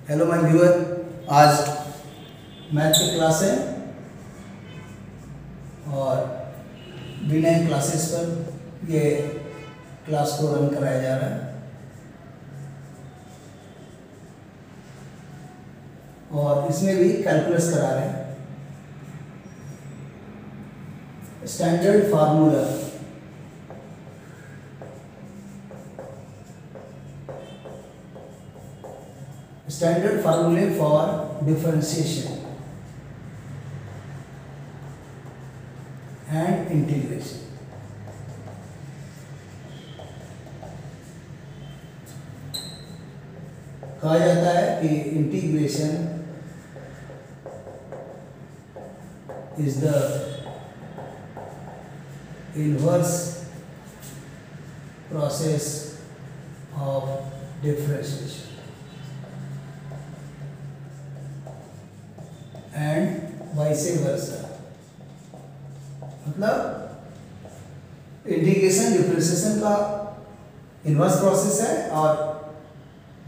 Hello my viewer, आज math की class है और विनय क्लासेस पर ये क्लास को रन कराया जा रहा है और इसमें भी कैलकुलस करा रहे हैं। Standard formula standard formulae for differentiation and integration। कहा जाता है कि integration is the inverse process of differentiation and vice versa. मतलब इंटीग्रेशन डिफरेंशिएशन का इन्वर्स प्रोसेस है और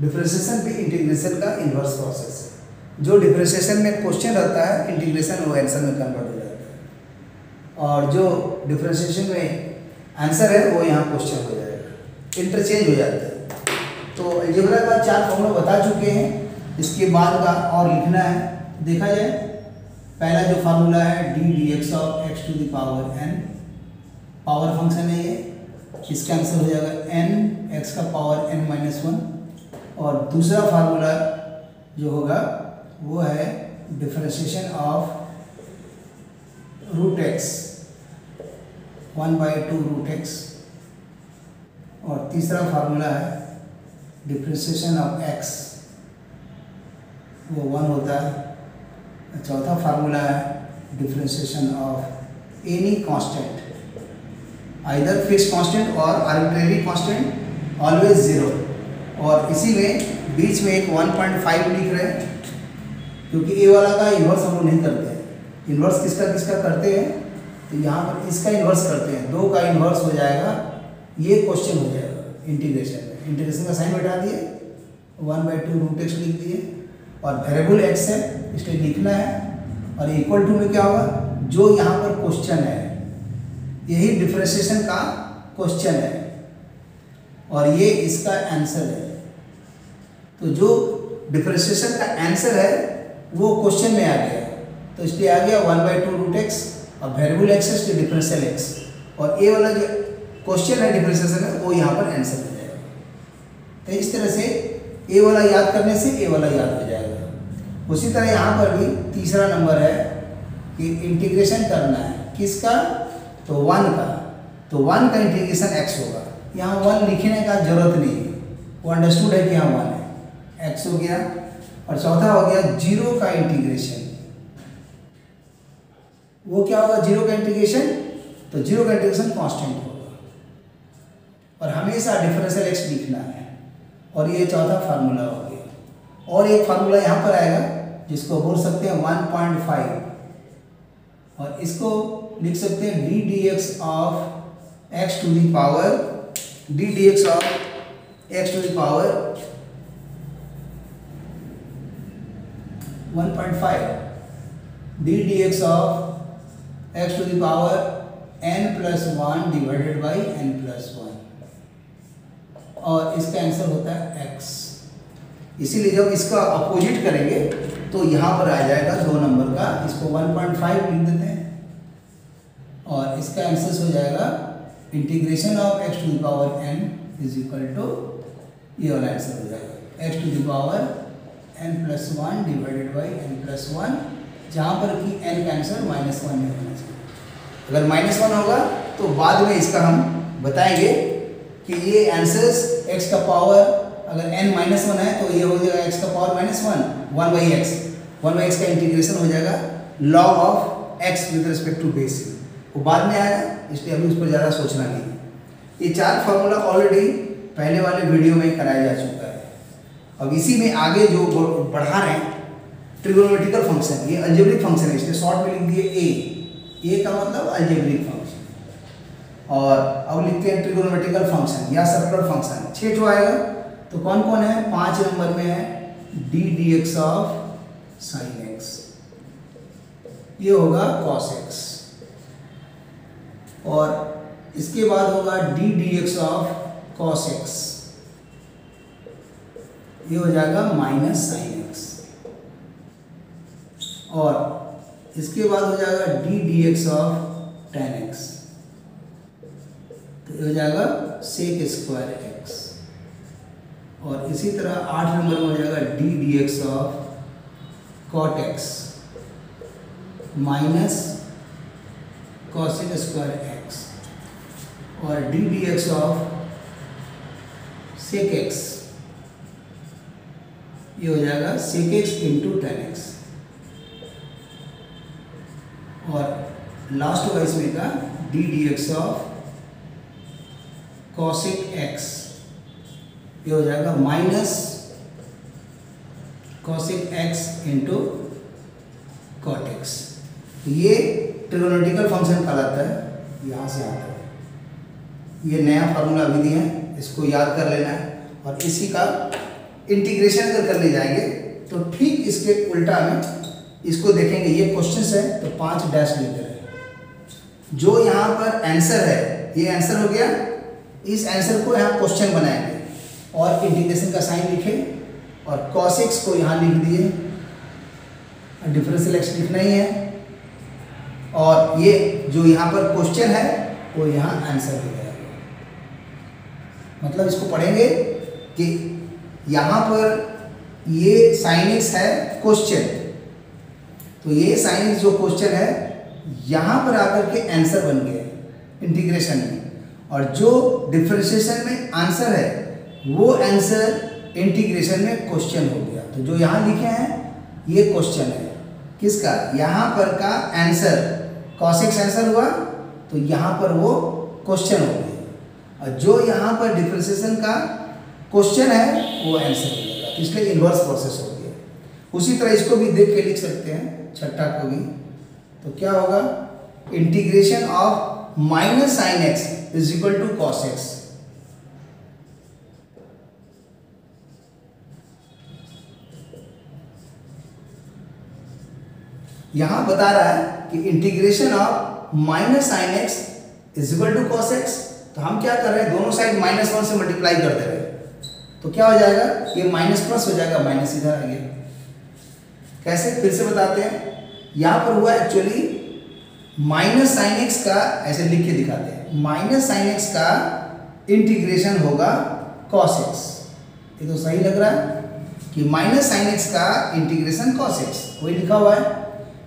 डिफरेंशिएशन भी इंटीग्रेशन का इन्वर्स प्रोसेस है। जो डिफरेंशिएशन में क्वेश्चन रहता है इंटीग्रेशन वो आंसर में कन्वर्ट हो जाता है और जो डिफरेंशिएशन में आंसर है वो यहाँ क्वेश्चन हो जाएगा, इंटरचेंज हो जाता है। तो अलजेब्रा का 4 फॉर्मूला बता चुके हैं, इसके बाद का और लिखना है। देखा जाए, पहला जो फार्मूला है d D x of x to the power n, power function है ये, इसका आंसर हो जाएगा एन एक्स का पावर एन माइनस 1। और दूसरा फार्मूला जो होगा वो है differentiation of root x 1/2 root x. और तीसरा फार्मूला है डिफरेंशिएशन ऑफ एक्स, वो 1 होता है। चौथा फार्मूला है differentiation of any constant, either fixed constant और आर्बिट्रेरी कांस्टेंट, ऑलवेज 0। और इसी में बीच में एक 1.5 लिख रहे हैं क्योंकि ए वाला का इन्वर्स हम लोग नहीं करते हैं। इन्वर्स किसका किसका करते हैं, तो यहाँ पर इसका इन्वर्स करते हैं। 2 का इन्वर्स हो जाएगा, ये क्वेश्चन हो जाएगा इंटीग्रेशन में। इंटीग्रेशन का साइन बैठा दिए, 1/2 रूट एक्स लिख दिए और वेरिएबल एक्स है इसलिए लिखना है। और इक्वल टू में क्या होगा, जो यहाँ पर क्वेश्चन है यही डिफरेंशिएशन का क्वेश्चन है और ये इसका आंसर है। तो जो डिफरेंशिएशन का आंसर है वो क्वेश्चन में आ गया, तो इसलिए आ गया 1/2 रूट एक्स और वेरिएबल एक्स है इसलिए डिफरेंशियल एक्स, और ए वाला जो क्वेश्चन है डिफरेंशिएशन है वो यहाँ पर आंसर हो जाएगा। तो इस तरह से ए वाला याद करने से ए वाला याद हो जाएगा। उसी तरह यहाँ पर भी तीसरा नंबर है कि इंटीग्रेशन करना है किसका, तो 1 का। तो 1 का इंटीग्रेशन x होगा, यहाँ 1 लिखने का जरूरत नहीं है, वो अंडरस्टूड है कि यहाँ 1 है, x हो गया। और चौथा हो गया 0 का इंटीग्रेशन, वो क्या होगा 0 का इंटीग्रेशन, तो 0 का इंटीग्रेशन कांस्टेंट होगा और हमेशा डिफरेंशियल x लिखना है। और ये चौथा फार्मूला हो गया। और एक फार्मूला यहाँ पर आएगा जिसको बोल सकते हैं 1.5 और इसको लिख सकते हैं d D x of x to the power, d D x of x to the power 1.5, d D x of x to the power n+1 divided by n+1 और इसका आंसर होता है x। इसीलिए जब इसका अपोजिट करेंगे तो यहाँ पर आ जाएगा 2 नंबर का, इसको 1.5 लिख देते हैं और इसका आंसर हो जाएगा integration of x to the power n is equal to, ये वाला आंसर हो जाएगा x to the power n+1 divided by n+1, जहाँ पर कि n का आंसर -1 नहीं होना चाहिए। अगर -1 होगा तो बाद में इसका हम बताएंगे कि ये आंसर्स x का पावर अगर n-1 है तो ये हो जाएगा x का पावर -1 1/x, 1/x का इंटीग्रेशन हो जाएगा log of x with respect to base, वो बाद में आएगा, इसलिए अभी उस पर ज़्यादा सोचना नहीं है। ये 4 फार्मूला ऑलरेडी पहले वाले वीडियो में कराया जा चुका है। अब इसी में आगे जो बढ़ा रहे हैं ट्रिगोनोमेट्रिकल फंक्शन, ये अलजेब्रिक फंक्शन है इसलिए शॉर्ट में लिख दिए ए का मतलब अलजेब्रिक फंक्शन। और अब लिखते हैं ट्रिगोनोमेट्रिकल फंक्शन या सर्कुलर फंक्शन, 6 ठो आएगा। तो कौन कौन है, 5 नंबर में है d D x of sine x, ये होगा कॉस एक्स, और इसके बाद होगा D D x of cos x, ये हो जाएगा माइनस साइन एक्स, और इसके बाद हो जाएगा D D x of ten x, तो ये हो जाएगा सेक स्क्वायर एक्स, और इसी तरह 8 नंबर में हो जाएगा D D x of cot X minus cosec square X, और D D x of sec X, ये हो जाएगा sec x into tan X, और लास्ट होगा इसमें का D D x of cosec X, ये हो जाएगा minus cosec x into cot X. ये ट्रिगोनोमेट्रिकल फंक्शन कहलाता है, यहाँ से आता है। ये नया फार्मूला अभी दिया है, इसको याद कर लेना है, और इसी का इंटीग्रेशन अगर करने जाएंगे तो ठीक इसके उल्टा में इसको देखेंगे। ये क्वेश्चन है तो 5 डैश लेते हैं। जो यहाँ पर आंसर है, ये आंसर हो गया, इस आंसर को यहाँ क्वेश्चन बनाएंगे और इंटीग्रेशन का साइन लिखे, और cos x को यहाँ लिख दिए, डिफरेंशियल एक्स लिखना ही है, और ये जो यहाँ पर क्वेश्चन है वो यहाँ आंसर हो जाएगा। मतलब इसको पढ़ेंगे कि यहाँ पर ये साइन एक्स है क्वेश्चन, तो ये साइन एक्स जो क्वेश्चन है यहाँ पर आकर के आंसर बन गया इंटीग्रेशन में, और जो डिफरेंशिएशन में आंसर है वो आंसर इंटीग्रेशन में क्वेश्चन हो गया। तो जो यहाँ लिखे हैं ये क्वेश्चन है किसका, यहाँ पर का आंसर cos x आंसर हुआ, तो यहाँ पर वो क्वेश्चन हो गया, और जो यहाँ पर डिफरेंशिएशन का क्वेश्चन है वो आंसर हो जाएगा, इसलिए इन्वर्स प्रोसेस हो गया। उसी तरह इसको भी देख के लिख सकते हैं, छठा को भी। तो क्या होगा, integration of minus sine x is equal to cos x. यहां बता रहा है कि integration of minus sine x is equal to cos x, तो हम क्या कर रहे हैं, दोनों साइड -1 से मल्टीप्लाई कर दे रहे हैं, तो क्या हो जाएगा, ये माइनस प्लस हो जाएगा, माइनस इधर आ गया। कैसे, फिर से बताते हैं। यहां पर हुआ एक्चुअली माइनस साइन एक्स का, ऐसे लिख के दिखाते हैं, माइनस साइन एक्स का इंटीग्रेशन होगा कॉस एक्स। ये तो सही लग रहा है कि माइनस साइन एक्स का इंटीग्रेशन कॉस एक्स, वही लिखा हुआ है,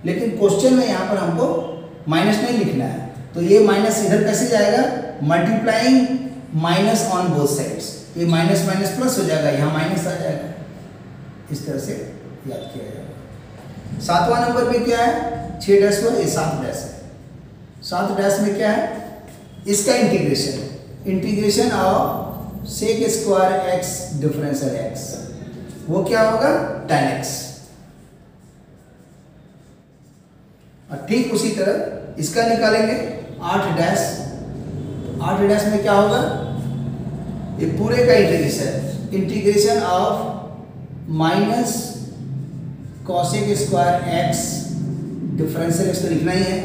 लेकिन क्वेश्चन में यहाँ पर हमको माइनस नहीं लिखना है, तो ये माइनस इधर कैसे जाएगा, multiplying minus on both sides, ये माइनस माइनस प्लस हो जाएगा, यहाँ माइनस आ जाएगा। इस तरह से याद किया जाएगा। 7वां नंबर पे क्या है, 6 डैश हुआ, ये 7 डैश है। 7 डैश में क्या है, इसका integration, integration of sec square x differential x, वो क्या होगा, tan x। और ठीक उसी तरह इसका निकालेंगे 8 डैश। 8 डैश में क्या होगा, ये पूरे का integration, integration of minus cosec square x differential x तो लिखना ही है,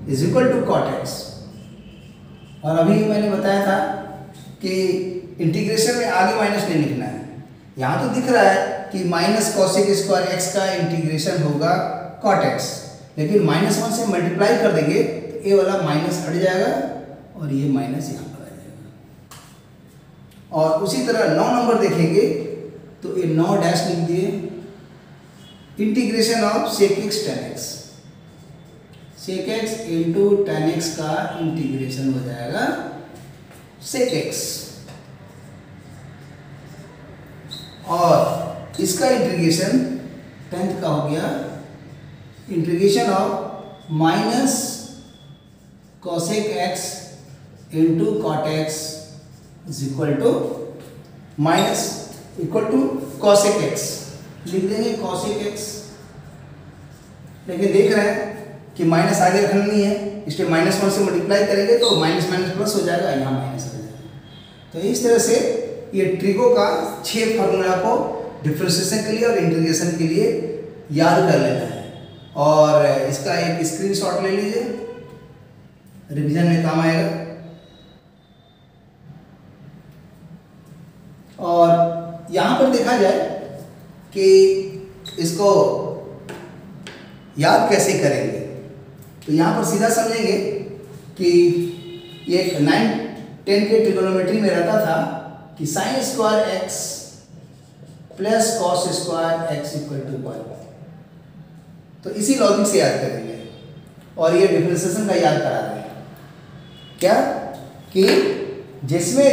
is equal to cot x. और अभी मैंने बताया था कि इंटीग्रेशन में आगे माइनस नहीं लिखना है। यहाँ तो दिख रहा है कि माइनस कॉसेक स्क्वायर एक्स का इंटीग्रेशन होगा कॉट एक्स, लेकिन -1 से मल्टीप्लाई कर देंगे तो ये वाला माइनस हट जाएगा और ये माइनस यहाँ पर आ जाएगा। और उसी तरह 9 नंबर देखेंगे तो ये 9 डैश लिख दिए, integration of sec x tan x, sec x into tan x का इंटीग्रेशन हो जाएगा सेक एक्स, और इसका इंटीग्रेशन 10th का हो गया integration of minus cosec x into cot x is equal to minus equal to cosec x, लिख देंगे कॉसेक एक्स। लेकिन देख रहे हैं कि माइनस आगे रखना नहीं है, इसलिए -1 से मल्टीप्लाई करेंगे तो माइनस माइनस प्लस हो जाएगा, यहाँ माइनस आ जाएगा। तो इस तरह से ये ट्रिगो का 6 फार्मूला को डिफरेंशिएशन के लिए और इंटीग्रेशन के लिए याद कर लेना है। और इसका एक स्क्रीनशॉट ले लीजिए, रिवीजन में काम आएगा। और यहाँ पर देखा जाए कि इसको याद कैसे करेंगे, तो यहाँ पर सीधा समझेंगे कि ये 9-10 के ट्रिगोनोमेट्री में रहता था कि sine square x plus cos square x equal to 1। तो इसी लॉजिक से याद करेंगे और ये डिफरेंशिएशन का याद करा रहे हैं क्या, कि जिसमें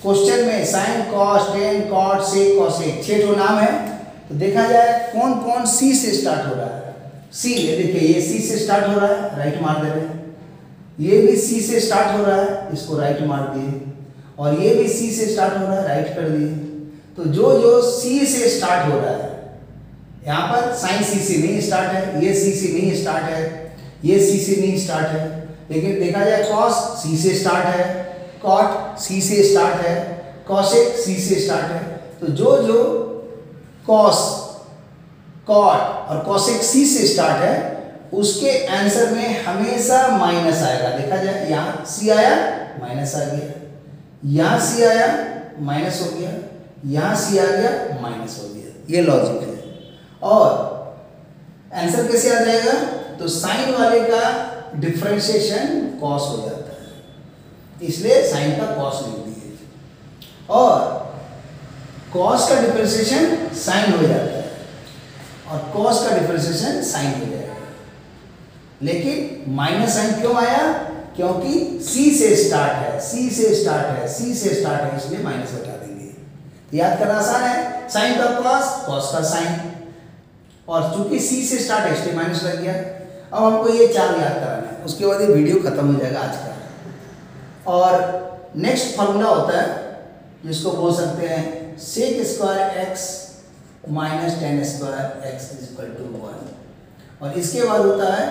क्वेश्चन में sine cos tan cot sec cosec 6 जो नाम है, तो देखा जाए कौन कौन सी से स्टार्ट हो रहा है। सी, ये देखिए ये सी से स्टार्ट हो रहा है, राइट मार दे रहे हैं। ये भी सी से स्टार्ट हो रहा है, इसको राइट मार दिए। और ये भी सी से स्टार्ट हो रहा है, राइट कर दिए। तो जो सी से स्टार्ट हो रहा है, यहाँ पर साइन सी से नहीं स्टार्ट है, ये सी से नहीं स्टार्ट है, ये सी से नहीं स्टार्ट है। लेकिन देखा जाए कॉस सी से स्टार्ट है, कॉट सी से स्टार्ट है, कॉसेक सी से स्टार्ट है। तो जो कॉस कॉट और कॉसेक सी से स्टार्ट है, उसके आंसर में हमेशा माइनस आएगा। देखा जाए यहाँ सी आया माइनस आ गया, यहाँ सी आया माइनस हो गया, यहाँ सी आ गया माइनस हो गया। ये लॉजिक है। और आंसर कैसे आ जाएगा, तो साइन वाले का डिफरेंशिएशन कॉस हो जाता है, इसलिए साइन का कॉस लिख दिए। और कॉस का डिफरेंशिएशन साइन हो जाता है और कॉस का डिफरेंशिएशन साइन हो जाएगा। लेकिन माइनस साइन क्यों आया, क्योंकि सी से स्टार्ट है, सी से स्टार्ट है, सी से स्टार्ट है, इसलिए माइनस हटा देंगे। याद करना आसान है, साइन का कॉस, कॉस का साइन, और चूंकि सी से स्टार्ट है इसलिए माइनस लग गया। अब हमको ये 4 याद कराना है, उसके बाद ये वीडियो खत्म हो जाएगा आज का। और नेक्स्ट फार्मूला होता है जिसको बोल सकते हैं sec square x minus tan square x is equal to 1। और इसके बाद होता है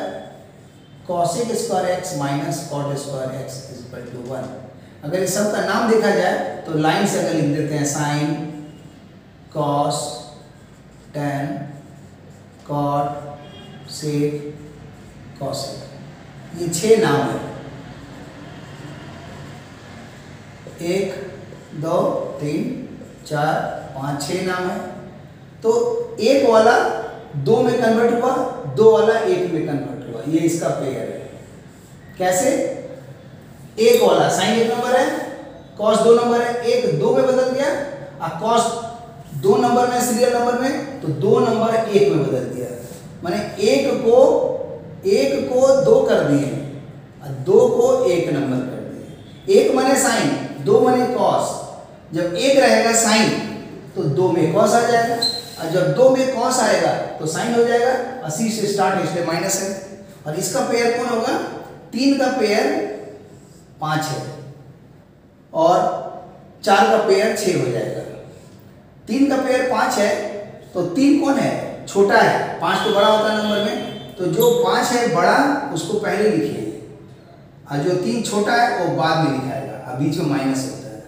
cosec square x minus cot square x is equal to 1। अगर इस सब का नाम देखा जाए तो लाइन से अगर लिख देते हैं sine cos tan cot sec cosec, ये 6 नाम है। 1 2 3 4 5 6 नाम है। तो एक वाला 2 में कन्वर्ट हुआ, 2 वाला 1 में कन्वर्ट हुआ, ये इसका पेयर है। कैसे, एक वाला साइन 1 नंबर है, कॉस 2 नंबर है, 1 2 में बदल गया, और कॉस 2 नंबर में सीरियल नंबर में, तो 2 नंबर 1 में बदल दिया। माने 1 को 2 कर दिए और 2 को 1 नंबर कर दिए। 1 माने साइन, 2 माने कॉस। जब 1 रहेगा साइन तो 2 में कॉस आ जाएगा, और जब 2 में कॉस आएगा तो साइन हो जाएगा, और सी से स्टार्ट है इसलिए माइनस है। और इसका पेयर कौन होगा, 3 का पेयर 5 है और 4 का पेयर 6 हो जाएगा। 3 का पेयर 5 है तो 3 कौन है, छोटा है, 5 तो बड़ा होता है नंबर में, तो जो 5 है बड़ा उसको पहले लिखिए, और जो 3 छोटा है वो बाद में लिखाएगा, और बीच में माइनस होता है।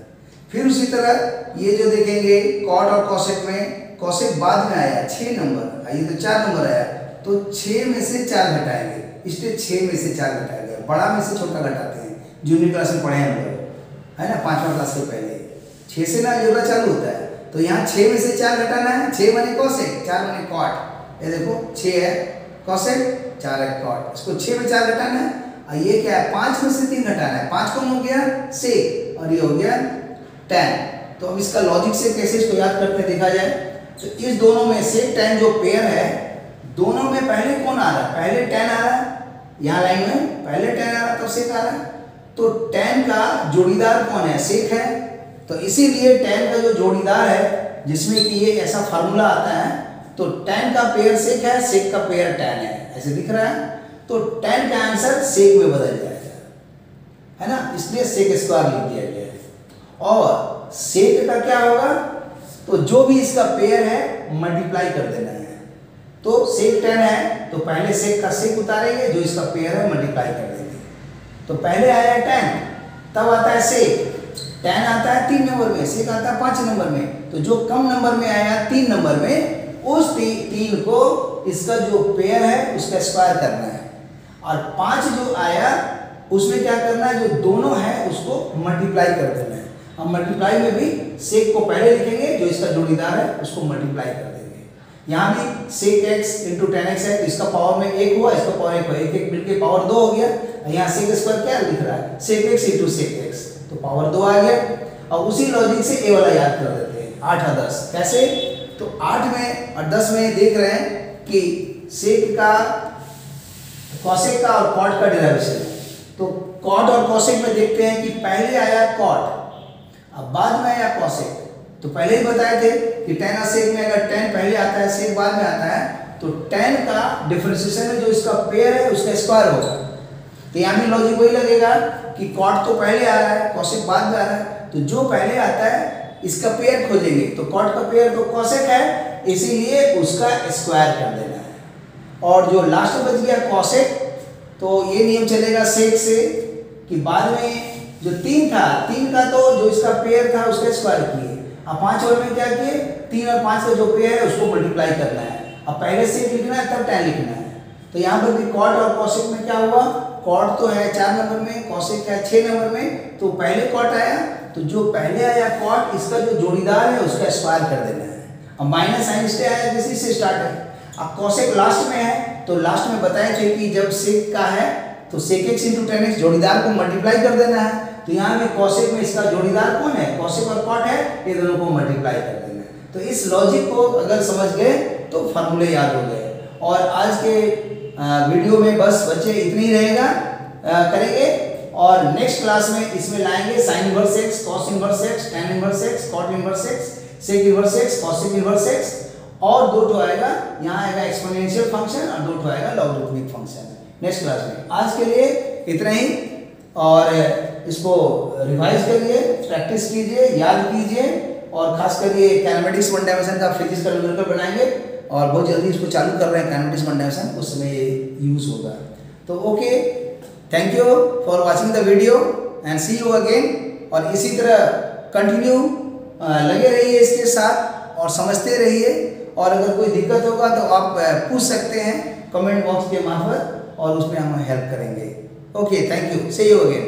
फिर उसी तरह ये जो देखेंगे कॉट और कॉसेक में, कॉसेक बाद में आया 6 नंबर, ये तो 4 नंबर आया, तो 6 में से 4 घटाएंगे, इसलिए 6 में से 4 घटाएंगे, बड़ा में से छोटा घटाते हैं। जूनियर क्लास में पढ़े हम लोग, है ना, 5वां क्लास के पहले 6 से ना जोड़ा चालू होता है। तो यहाँ 6 में से 4 घटाना है, 6 माने कॉसेक, 4 माने कॉट। ये देखो 6 है कॉसेक, 4 है कॉट, इसको 6 में 4 घटाना है। और ये क्या है, 5 में से 3 घटाना है, 5 कौन हो गया, सेक, और ये हो गया tan। तो अब इसका लॉजिक से कैसे इसको याद करते हैं देखा जाए, तो इस दोनों में से tan जो पेयर है, दोनों में पहले कौन आ रहा है, पहले tan आ रहा है, यहाँ लाइन में पहले tan आ रहा है तब सेक आ रहा है। तो tan का जोड़ीदार कौन है, सेक है। तो इसीलिए tan का जो जोड़ीदार है, जिसमें कि ये ऐसा फार्मूला आता है, तो tan का पेयर सेक है, सेक का पेयर tan है, ऐसे दिख रहा है। तो tan का आंसर सेक में बदल जाएगा, है ना, इसलिए सेक स्क्वायर लिख दिया गया है। और सेक का क्या होगा, तो जो भी इसका पेयर है मल्टीप्लाई कर देना है। तो सेक tan है तो पहले सेक का सेक उतारेंगे, जो इसका पेयर है मल्टीप्लाई कर देंगे। तो पहले आया tan, तब आता है सेक, 10 आता है 3 नंबर में, sec आता है 5 नंबर में। तो जो कम नंबर में आया 3 नंबर में, उस 3 को इसका जो पेयर है उसका स्क्वायर करना है, और 5 जो आया उसमें क्या करना है, जो दोनों है उसको मल्टीप्लाई कर देना है। हम मल्टीप्लाई में भी सेक को पहले लिखेंगे, जो इसका जोड़ीदार है उसको मल्टीप्लाई कर देंगे। यहाँ भी सेक x इंटू 10x है, तो इसका पावर में 1 हुआ, इसका पावर 1 हुआ, 1 मिलकर पावर 2 हो गया। यहाँ सेक स्क्वायर क्या लिख रहा है, सेक x इंटू सेक x, तो पावर 2 आ गया। अब उसी लॉजिक से ए वाला याद कर देते हैं, 8 और 10 कैसे। तो 8 में और 10 में देख रहे हैं कि सेक का, कॉसेक का और कॉट का डेरिवेशन। तो कॉट और कॉसेक में देखते हैं कि पहले आया कॉट, अब बाद में आया कॉसेक। तो पहले ही बताए थे कि tan और सेक में अगर tan पहले आता है सेक बाद में आता है, तो tan का डिफरेंशिएशन में जो इसका पेयर है उसका स्क्वायर होगा। तो यहाँ भी लॉजिक वही लगेगा कि कॉट तो पहले आ रहा है, कॉसेक बाद में आ रहा है, तो जो पहले आता है इसका पेयर खोजेंगे। तो कॉट का पेयर तो कॉसेक है, इसीलिए उसका स्क्वायर कर देना है। और जो लास्ट में बच गया कॉसेक, तो ये नियम चलेगा सेक से कि बाद में जो 3 था, 3 का तो जो इसका पेयर था उसका स्क्वायर किए। अब 5 और में क्या किए, 3 और 5 का जो पेयर है उसको मल्टीप्लाई करना है। अब पहले सेक लिखना है तब tan लिखना है। तो यहाँ पर भी कॉट और कॉसेक में क्या हुआ, कॉट तो है 4 नंबर में, कॉसेक है 6 नंबर में, तो पहले कॉट आया, तो जो पहले आया कॉट इसका जो जोड़ीदार है उसका स्क्वायर कर देना है। अब माइनस साइन से आया, किसी से स्टार्ट है। अब कॉसेक लास्ट में है, तो लास्ट में बताए थे कि जब सेक का है तो सेक x इंटू 10x जोड़ीदार को मल्टीप्लाई कर देना है। तो यहाँ में कॉसेक में इसका जोड़ीदार कौन है, कॉसेक और कॉट है, ये दोनों को मल्टीप्लाई कर देना है। तो इस लॉजिक को अगर समझ गए तो फार्मूले याद हो गए। और आज के वीडियो में बस बच्चे इतनी ही रहेगा करेंगे, और नेक्स्ट क्लास में इसमें लाएंगे sine inverse x, cos inverse x, tan inverse x, cot inverse x, sec inverse x, cosec inverse x, और 2 आएगा, यहाँ आएगा एक्सपोनेंशियल फंक्शन और 2 आएगा लॉगरिथमिक फंक्शन नेक्स्ट क्लास में। आज के लिए इतना ही, और इसको रिवाइज करिए, प्रैक्टिस कीजिए, याद कीजिए, और खास कर ये काइनेमेटिक्स 1 डायमेंशन का फिजिक्स का न्यूमेरिकल बनाएंगे, और बहुत जल्दी इसको चालू कर रहे हैं काइनेमेटिक्स 1 डायमेंशन, उस समय ये यूज होगा। तो okay, thank you for watching the video and see you again. और इसी तरह कंटिन्यू लगे रहिए इसके साथ और समझते रहिए, और अगर कोई दिक्कत होगा तो आप पूछ सकते हैं कमेंट बॉक्स के मार्फत, और उसमें हम हेल्प करेंगे। Okay, thank you, see you again.